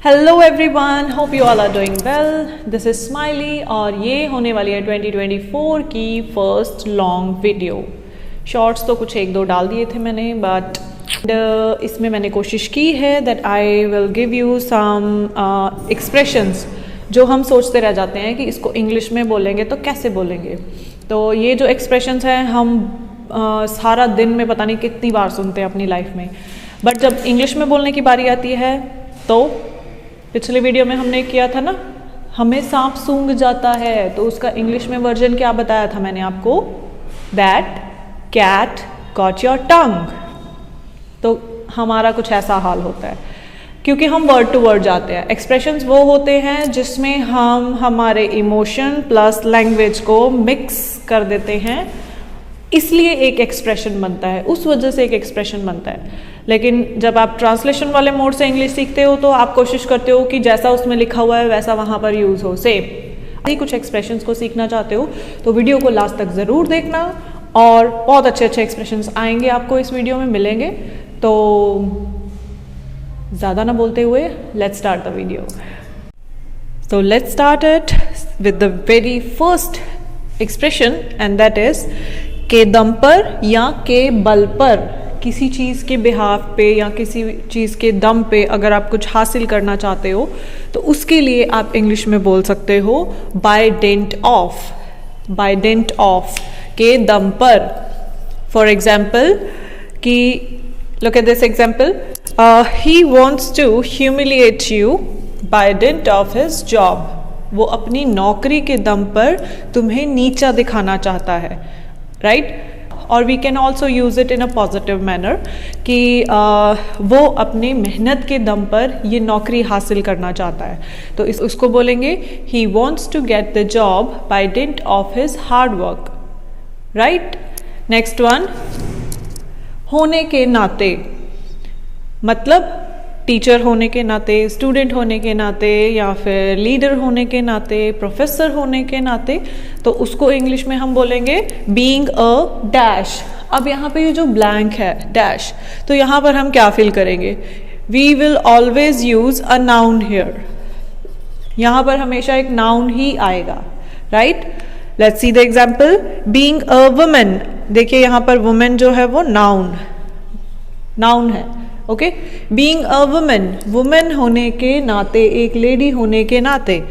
Hello everyone, hope you all are doing well. This is Smiley और ये होने वाली है 2024 की फर्स्ट लॉन्ग वीडियो। शॉर्ट्स तो कुछ एक दो डाल दिए थे मैंने, बट इसमें मैंने कोशिश की है that I will give you some expressions जो हम सोचते रह जाते हैं कि इसको इंग्लिश में बोलेंगे तो कैसे बोलेंगे। तो ये जो एक्सप्रेशंस हैं हम सारा दिन में पता नहीं कितनी बार सुनते हैं अपनी लाइफ में, बट जब इंग्लिश में बोलने की बारी आती है तो पिछले वीडियो में हमने किया था ना, हमें सांप सूंघ जाता है, तो उसका इंग्लिश में वर्जन क्या बताया था मैंने आपको, that cat got your tongue. तो हमारा कुछ ऐसा हाल होता है क्योंकि हम वर्ड टू वर्ड जाते हैं। एक्सप्रेशंस वो होते हैं जिसमें हम हमारे इमोशन प्लस लैंग्वेज को मिक्स कर देते हैं, इसलिए एक एक्सप्रेशन बनता है, उस वजह से एक एक्सप्रेशन बनता है। लेकिन जब आप ट्रांसलेशन वाले मोड से इंग्लिश सीखते हो तो आप कोशिश करते हो कि जैसा उसमें लिखा हुआ है वैसा वहाँ पर यूज़ हो। सेम यदि कुछ एक्सप्रेशंस को सीखना चाहते हो तो वीडियो को लास्ट तक ज़रूर देखना, और बहुत अच्छे अच्छे एक्सप्रेशंस आएंगे आपको इस वीडियो में मिलेंगे। तो ज़्यादा ना बोलते हुए let's start the video. So let's start it with the very first expression and that is के दम पर या के बल पर। किसी चीज़ के बिहाफ पे या किसी चीज़ के दम पे अगर आप कुछ हासिल करना चाहते हो तो उसके लिए आप इंग्लिश में बोल सकते हो by dint of, by dint of, के दम पर। फॉर एग्जाम्पल कि look at this example, he wants to humiliate you by dint of his job. वो अपनी नौकरी के दम पर तुम्हें नीचा दिखाना चाहता है, राइट। और we can also use it in a positive manner कि वो अपने मेहनत के दम पर ये नौकरी हासिल करना चाहता है, तो उसको बोलेंगे he wants to get the job by dint of his hard work, right. Next one, होने के नाते, मतलब टीचर होने के नाते, स्टूडेंट होने के नाते, या फिर लीडर होने के नाते, प्रोफेसर होने के नाते, तो उसको इंग्लिश में हम बोलेंगे बीइंग अ डैश। अब यहाँ पे ये जो ब्लैंक है डैश, तो यहाँ पर हम क्या फिल करेंगे, we will always use a noun here. यहाँ पर हमेशा एक नाउन ही आएगा, right. Let's see the example, being a women. देखिए यहाँ पर वुमेन जो है वो नाउन, नाउन है, okay. Being a women, women होने के नाते, एक लेडी होने के नाते।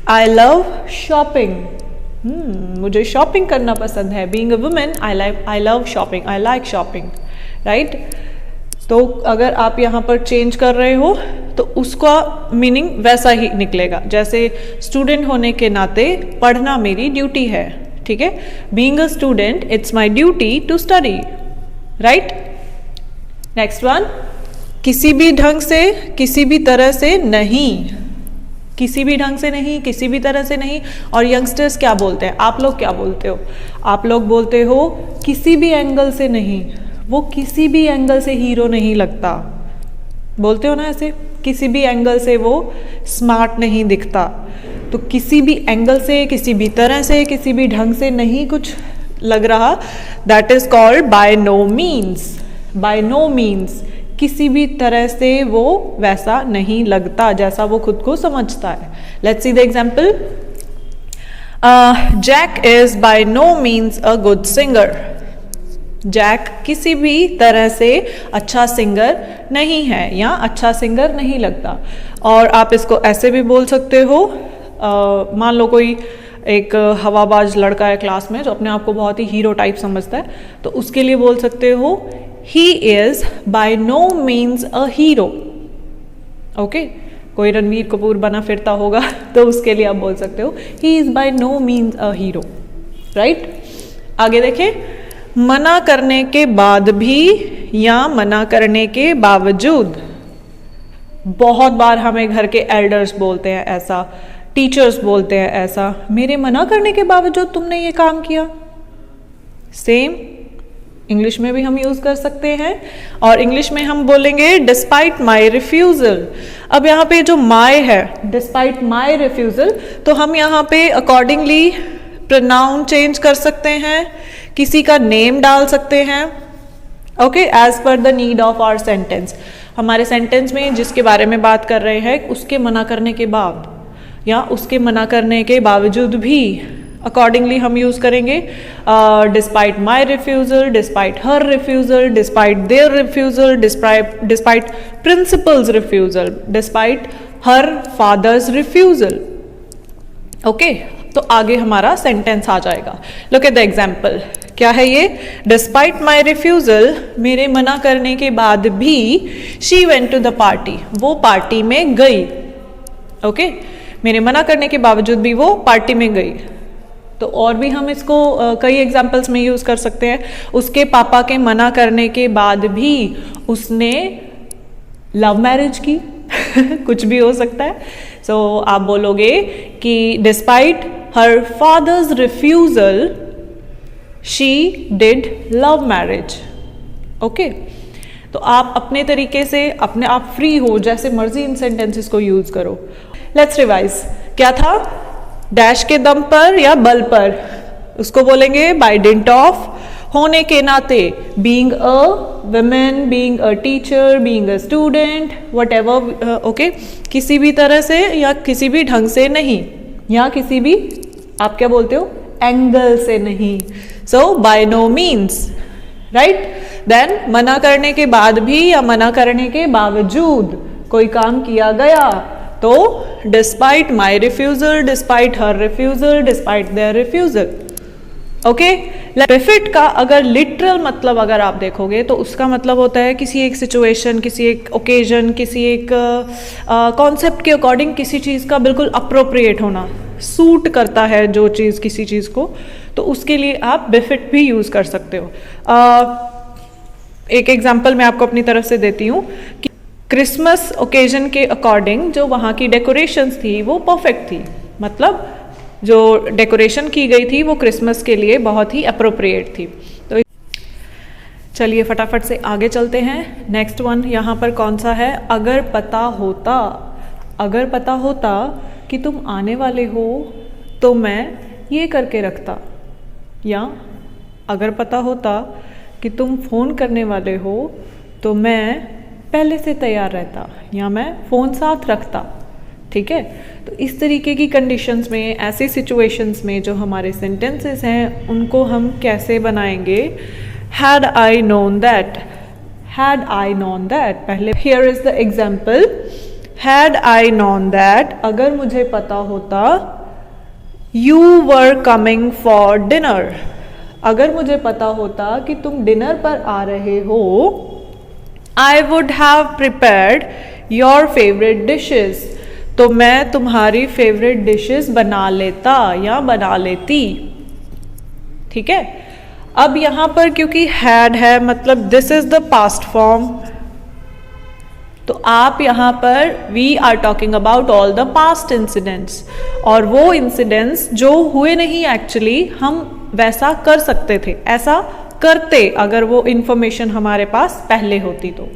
आई लव शॉपिंग, मुझे शॉपिंग करना पसंद है। Being a women I love shopping, I like shopping, right. तो अगर आप यहाँ पर चेंज कर रहे हो तो उसका मीनिंग वैसा ही निकलेगा, जैसे स्टूडेंट होने के नाते पढ़ना मेरी ड्यूटी है, ठीक है। Being a student it's my duty to study, right. Next one, किसी भी ढंग से, किसी भी तरह से नहीं, किसी भी ढंग से नहीं, किसी भी तरह से नहीं। और यंगस्टर्स क्या बोलते हैं, आप लोग क्या बोलते हो, आप लोग बोलते हो किसी भी एंगल से नहीं। वो किसी भी एंगल से हीरो नहीं लगता, बोलते हो ना ऐसे, किसी भी एंगल से वो स्मार्ट नहीं दिखता। तो किसी भी एंगल से, किसी भी तरह से, किसी भी ढंग से नहीं कुछ लग रहा, that is called by no means. By no means, किसी भी तरह से वो वैसा नहीं लगता जैसा वो खुद को समझता है। Let's see the example, Jack is by no means a good singer. Jack किसी भी तरह से अच्छा सिंगर नहीं है या अच्छा सिंगर नहीं लगता। और आप इसको ऐसे भी बोल सकते हो, मान लो कोई एक हवाबाज लड़का है क्लास में जो अपने आप को बहुत ही हीरो टाइप समझता है, तो उसके लिए बोल सकते हो he is by no means a hero, okay। कोई रणवीर कपूर बना फिरता होगा तो उसके लिए आप बोल सकते हो he is by no means a hero, right। आगे देखें, मना करने के बाद भी या मना करने के बावजूद। बहुत बार हमें घर के एल्डर्स बोलते हैं ऐसा, टीचर्स बोलते हैं ऐसा, मेरे मना करने के बावजूद तुमने ये काम किया। सेम इंग्लिश में भी हम यूज़ कर सकते हैं, और इंग्लिश में हम बोलेंगे डिस्पाइट माई रिफ्यूज़ल। अब यहाँ पे जो माई है, डिस्पाइट माई रिफ्यूज़ल, तो हम यहाँ पे अकॉर्डिंगली प्रोनाउन चेंज कर सकते हैं, किसी का नेम डाल सकते हैं, okay, as per the need of our sentence. हमारे सेंटेंस में जिसके बारे में बात कर रहे हैं उसके मना करने के बाद या उसके मना करने के बावजूद भी अकॉर्डिंगली हम यूज करेंगे despite my refusal, despite her refusal, despite their refusal, despite principles refusal, despite her father's refusal. Okay, तो आगे हमारा सेंटेंस आ जाएगा। लुक एट द एग्जाम्पल, क्या है ये? डिस्पाइट माई रिफ्यूजल, मेरे मना करने के बाद भी she went to the party, वो पार्टी में गई। ओके, मेरे मना करने के बावजूद भी वो पार्टी में गई। तो और भी हम इसको कई एग्जाम्पल्स में यूज कर सकते हैं। उसके पापा के मना करने के बाद भी उसने लव मैरिज की कुछ भी हो सकता है। सो आप बोलोगे कि despite her father's refusal she did love marriage. Okay, तो आप अपने तरीके से अपने आप फ्री हो, जैसे मर्जी इन सेंटेंसेस को यूज करो। लेट्स रिवाइज, क्या था? डैश के दम पर या बल पर, उसको बोलेंगे बाय डिंट ऑफ, होने के नाते, being a women, being a teacher, being a student, whatever. Okay, किसी भी तरह से या किसी भी ढंग से नहीं, या किसी भी, आप क्या बोलते हो, एंगल से नहीं। So by no means, right. Then मना करने के बाद भी या मना करने के बावजूद कोई काम किया गया, तो despite my refusal, despite her refusal, despite their refusal. Okay, बेफिट का अगर लिटरल मतलब अगर आप देखोगे तो उसका मतलब होता है किसी एक सिचुएशन, किसी एक ओकेजन, किसी एक कॉन्सेप्ट के अकॉर्डिंग किसी चीज़ का बिल्कुल अप्रोप्रिएट होना, सूट करता है जो चीज़ किसी चीज़ को, तो उसके लिए आप बेफिट भी यूज़ कर सकते हो। एक एग्जाम्पल मैं आपको अपनी तरफ से देती हूँ कि क्रिसमस ओकेजन के अकॉर्डिंग जो वहाँ की डेकोरेशंस थी वो परफेक्ट थी, मतलब जो डेकोरेशन की गई थी वो क्रिसमस के लिए बहुत ही अप्रोप्रिएट थी। तो चलिए फटाफट से आगे चलते हैं। नेक्स्ट वन यहाँ पर कौन सा है? अगर पता होता, अगर पता होता कि तुम आने वाले हो तो मैं ये करके रखता, या अगर पता होता कि तुम फ़ोन करने वाले हो तो मैं पहले से तैयार रहता, या मैं फ़ोन साथ रखता। ठीक है, तो इस तरीके की कंडीशंस में, ऐसी सिचुएशंस में जो हमारे सेंटेंसेस हैं उनको हम कैसे बनाएंगे? Had I known that, had I known that, पहले here is the example, had I known that, अगर मुझे पता होता, you were coming for dinner, अगर मुझे पता होता कि तुम डिनर पर आ रहे हो, I would have prepared your favourite dishes, तो मैं तुम्हारी फेवरेट डिशेस बना लेता या बना लेती। ठीक है, अब यहां पर क्योंकि हैड है, मतलब this is the past form, तो आप यहां पर we are talking about all the past incidents, और वो इंसिडेंट्स जो हुए नहीं एक्चुअली, हम वैसा कर सकते थे, ऐसा करते अगर वो इंफॉर्मेशन हमारे पास पहले होती तो।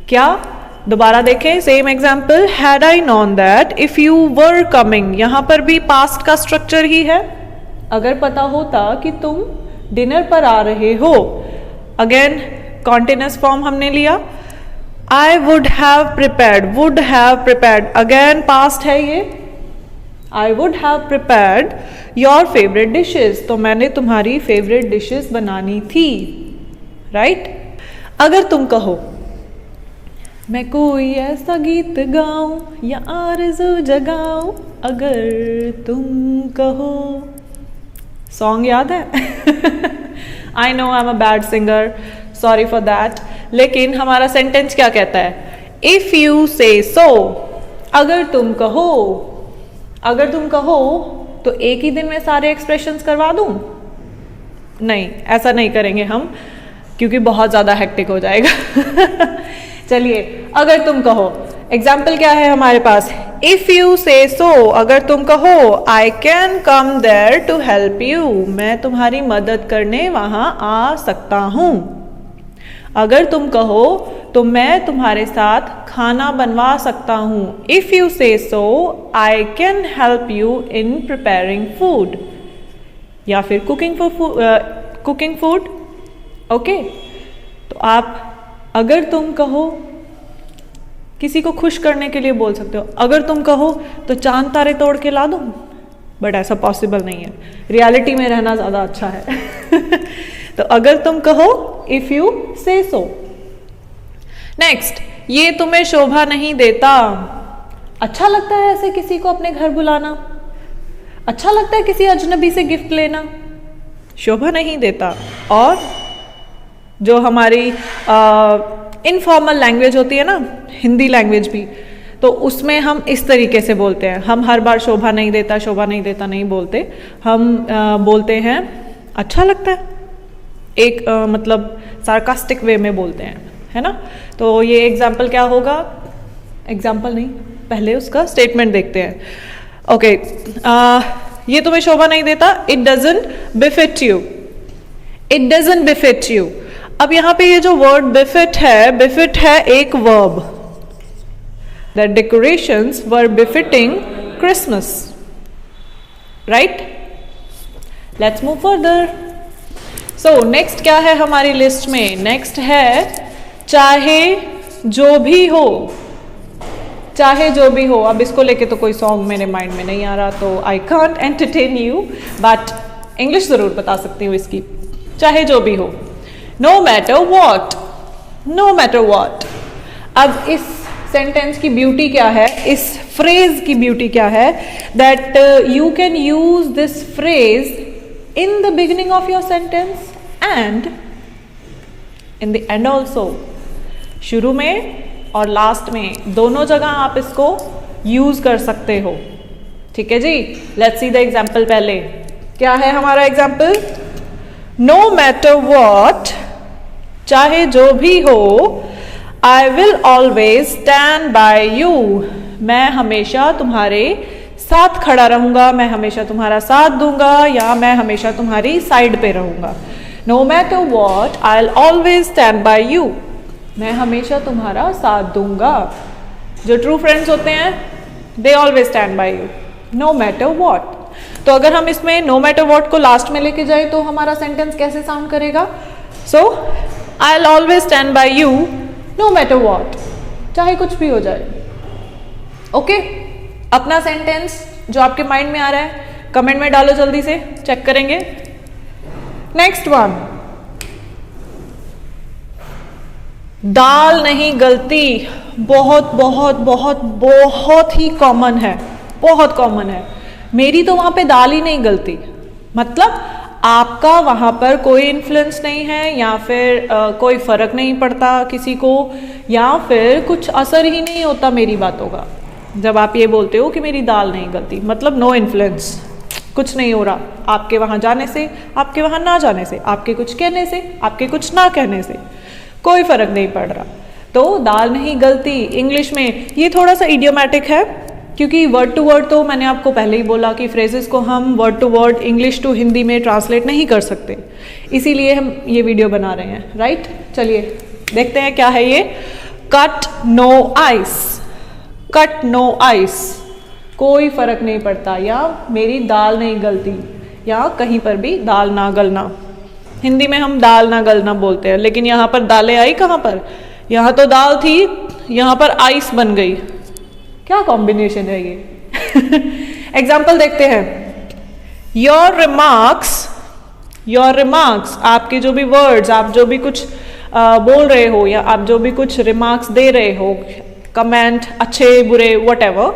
क्या? दोबारा देखें, same example, had I known that if you were coming, यहां पर भी पास्ट का स्ट्रक्चर ही है। अगर पता होता कि तुम डिनर पर आ रहे हो, अगेन कॉन्टिन्यूअस फॉर्म हमने लिया, I would have prepared, again past है ये, I would have prepared your favourite dishes, तो मैंने तुम्हारी फेवरेट डिशेस बनानी थी, राइट। अगर तुम कहो मैं कोई ऐसा गीत गाऊं या आरज़ू जगाऊं, अगर तुम कहो, सॉन्ग याद है? I know I am a bad singer, sorry for that, लेकिन हमारा सेंटेंस क्या कहता है? इफ यू से सो, अगर तुम कहो, अगर तुम कहो तो एक ही दिन में सारे एक्सप्रेशंस करवा दूं? नहीं, ऐसा नहीं करेंगे हम, क्योंकि बहुत ज़्यादा हेक्टिक हो जाएगा। चलिए, अगर तुम कहो, एग्जाम्पल क्या है हमारे पास? इफ यू से सो, अगर तुम कहो, I can come there to help you, मैं तुम्हारी मदद करने वहां आ सकता हूं। अगर तुम कहो तो मैं तुम्हारे साथ खाना बनवा सकता हूं। If you say so, I can help you in preparing food, या फिर कुकिंग फूड। ओके, तो आप अगर तुम कहो किसी को खुश करने के लिए बोल सकते हो। अगर तुम कहो तो चांद तारे तोड़ के ला दूँ, बट ऐसा पॉसिबल नहीं है, रियलिटी में रहना ज़्यादा अच्छा है। तो अगर तुम कहो, if you say so. Next, ये तुम्हें शोभा नहीं देता। अच्छा लगता है ऐसे किसी को अपने घर बुलाना? अच्छा लगता है किसी अजनबी से गिफ्ट लेना? शोभा नहीं देता। और जो हमारी इनफॉर्मल लैंग्वेज होती है ना, हिंदी लैंग्वेज भी, तो उसमें हम इस तरीके से बोलते हैं। हम हर बार शोभा नहीं देता, शोभा नहीं देता नहीं बोलते, हम बोलते हैं अच्छा लगता है, एक मतलब सार्कास्टिक वे में बोलते हैं, है ना। तो ये एग्जाम्पल क्या होगा, एग्जाम्पल नहीं, पहले उसका स्टेटमेंट देखते हैं। ओके, ये तुम्हें शोभा नहीं देता, it doesn't befit you, it doesn't befit you. अब यहाँ पे ये जो वर्ड बिफिट है एक verb. The decorations were befitting Christmas, right? Let's move further. So next क्या है हमारी लिस्ट में? नेक्स्ट है चाहे जो भी हो, चाहे जो भी हो। अब इसको लेके तो कोई सॉन्ग मेरे माइंड में नहीं आ रहा, तो I can't entertain you, but English जरूर बता सकती हूँ इसकी। चाहे जो भी हो, no matter what, no matter what. अब इस सेंटेंस की ब्यूटी क्या है, इस फ्रेज की ब्यूटी क्या है, that you can use this phrase in the beginning of your sentence and in the end also. शुरू में और लास्ट में दोनों जगह आप इसको यूज कर सकते हो। ठीक है जी, लेट्स सी द एग्जाम्पल। पहले क्या है हमारा एग्जाम्पल? नो मैटर वॉट, चाहे जो भी हो, I will always stand by you, मैं हमेशा तुम्हारे साथ खड़ा रहूंगा, मैं हमेशा तुम्हारा साथ दूंगा, या मैं हमेशा तुम्हारी साइड पे रहूंगा। No matter what, I'll always stand by you, मैं हमेशा तुम्हारा साथ दूंगा। जो ट्रू फ्रेंड्स होते हैं, they always stand by you, no matter what। तो अगर हम इसमें no matter what को लास्ट में लेके जाए तो हमारा सेंटेंस कैसे साउंड करेगा? So I'll always stand by you no matter what, चाहे कुछ भी हो जाए। ओके, अपना सेंटेंस जो आपके माइंड में आ रहा है कमेंट में डालो, जल्दी से चेक करेंगे। नेक्स्ट वन, दाल नहीं गलती। बहुत बहुत बहुत बहुत ही कॉमन है, बहुत कॉमन है। मेरी तो वहां पे दाल ही नहीं गलती, मतलब आपका वहाँ पर कोई इन्फ्लुएंस नहीं है, या फिर कोई फ़र्क नहीं पड़ता किसी को, या फिर कुछ असर ही नहीं होता मेरी बातों का। जब आप ये बोलते हो कि मेरी दाल नहीं गलती, मतलब नो इन्फ्लुएंस, कुछ नहीं हो रहा आपके वहाँ जाने से, आपके वहाँ ना जाने से, आपके कुछ कहने से, आपके कुछ ना कहने से, कोई फ़र्क नहीं पड़ रहा। तो दाल नहीं गलती इंग्लिश में ये थोड़ा सा इडियोमैटिक है, क्योंकि वर्ड टू वर्ड तो मैंने आपको पहले ही बोला कि फ्रेजेस को हम word to word English to Hindi में ट्रांसलेट नहीं कर सकते, इसीलिए हम ये वीडियो बना रहे हैं, राइट। चलिए देखते हैं क्या है ये। Cut no ice, cut no ice, कोई फर्क नहीं पड़ता, या मेरी दाल नहीं गलती, या कहीं पर भी दाल ना गलना। हिंदी में हम दाल ना गलना बोलते हैं, लेकिन यहाँ पर दालें आई कहाँ पर? यहाँ तो दाल थी, यहाँ पर आइस बन गई। क्या कॉम्बिनेशन है ये। एग्जाम्पल देखते हैं। योर रिमार्क्स, आपके जो भी वर्ड्स, आप जो भी कुछ बोल रहे हो, या आप जो भी कुछ रिमार्क्स दे रहे हो, कमेंट अच्छे बुरे whatever,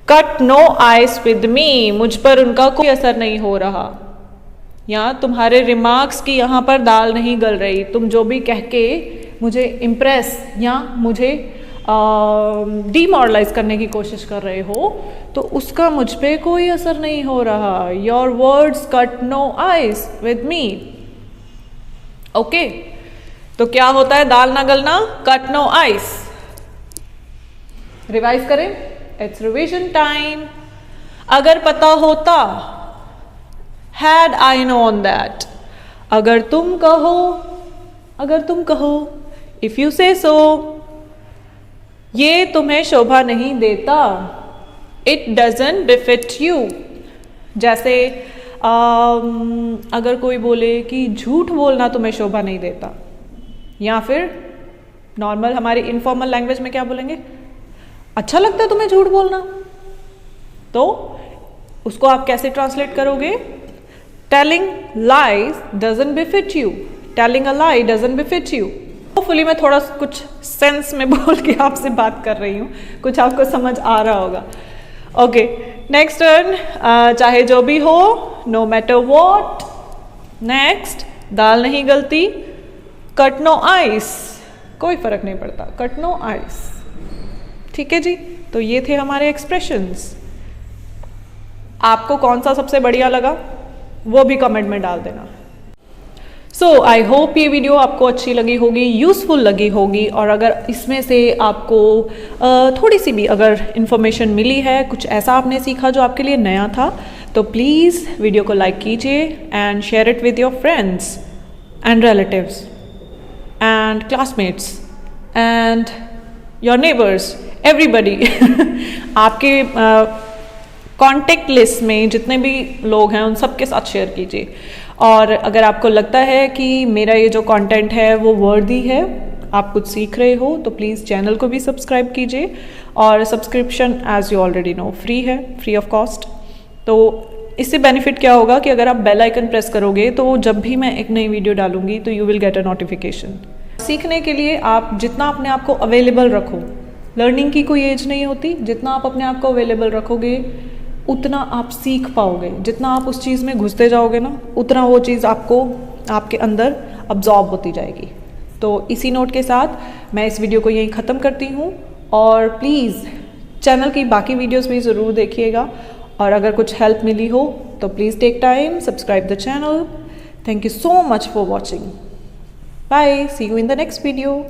cut no ice with me, मुझ पर उनका कोई असर नहीं हो रहा, या तुम्हारे रिमार्क्स की यहाँ पर दाल नहीं गल रही, तुम जो भी कह के मुझे इम्प्रेस या मुझे डीमोरलाइज करने की कोशिश कर रहे हो, तो उसका मुझ पे कोई असर नहीं हो रहा। Your words cut no ice with me. Okay, तो क्या होता है दाल ना गलना? Cut no ice. रिवाइज करें, इट्स रिविजन टाइम। अगर पता होता, हैड आई नोन दैट, अगर तुम कहो, इफ यू से सो, ये तुम्हें शोभा नहीं देता, इट डजंट बिफिट यू। जैसे अगर कोई बोले कि झूठ बोलना तुम्हें शोभा नहीं देता, या फिर नॉर्मल हमारी इनफॉर्मल लैंग्वेज में क्या बोलेंगे? अच्छा लगता है तुम्हें झूठ बोलना? तो उसको आप कैसे ट्रांसलेट करोगे? Telling lies doesn't befit you, telling a lie doesn't befit you. Hopefully मैं थोड़ा कुछ सेंस में बोल के आपसे बात कर रही हूँ, कुछ आपको समझ आ रहा होगा। ओके, नेक्स्ट वन, चाहे जो भी हो, नो मैटर वॉट। नेक्स्ट, दाल नहीं गलती, कट नो आइस, कोई फर्क नहीं पड़ता, कट नो आइस। ठीक है जी, तो ये थे हमारे एक्सप्रेशंस। आपको कौन सा सबसे बढ़िया लगा वो भी कमेंट में डाल देना। सो आई होप ये वीडियो आपको अच्छी लगी होगी, यूज़फुल लगी होगी, और अगर इसमें से आपको थोड़ी सी भी अगर इन्फॉर्मेशन मिली है, कुछ ऐसा आपने सीखा जो आपके लिए नया था, तो प्लीज़ वीडियो को लाइक कीजिए and share it with your friends and relatives and classmates and your neighbours, everybody. आपके कॉन्टेक्ट लिस्ट में जितने भी लोग हैं उन सबके साथ शेयर कीजिए। और अगर आपको लगता है कि मेरा ये जो कंटेंट है वो वर्दी है, आप कुछ सीख रहे हो, तो प्लीज़ चैनल को भी सब्सक्राइब कीजिए। और subscription as you already know free है, फ्री ऑफ कॉस्ट। तो इससे बेनिफिट क्या होगा कि अगर आप बेल आइकन प्रेस करोगे तो जब भी मैं एक नई वीडियो डालूंगी तो you will get a notification. सीखने के लिए आप जितना अपने आप को अवेलेबल रखो, लर्निंग की कोई एज नहीं होती, जितना आप अपने आप को अवेलेबल रखोगे उतना आप सीख पाओगे। जितना आप उस चीज़ में घुसते जाओगे ना, उतना वो चीज़ आपको आपके अंदर अब्जॉर्ब होती जाएगी। तो इसी नोट के साथ मैं इस वीडियो को यहीं ख़त्म करती हूँ। और प्लीज़ चैनल की बाकी वीडियोस भी ज़रूर देखिएगा, और अगर कुछ हेल्प मिली हो तो please take time, subscribe the channel. Thank you so much for watching. Bye, see you in the next video.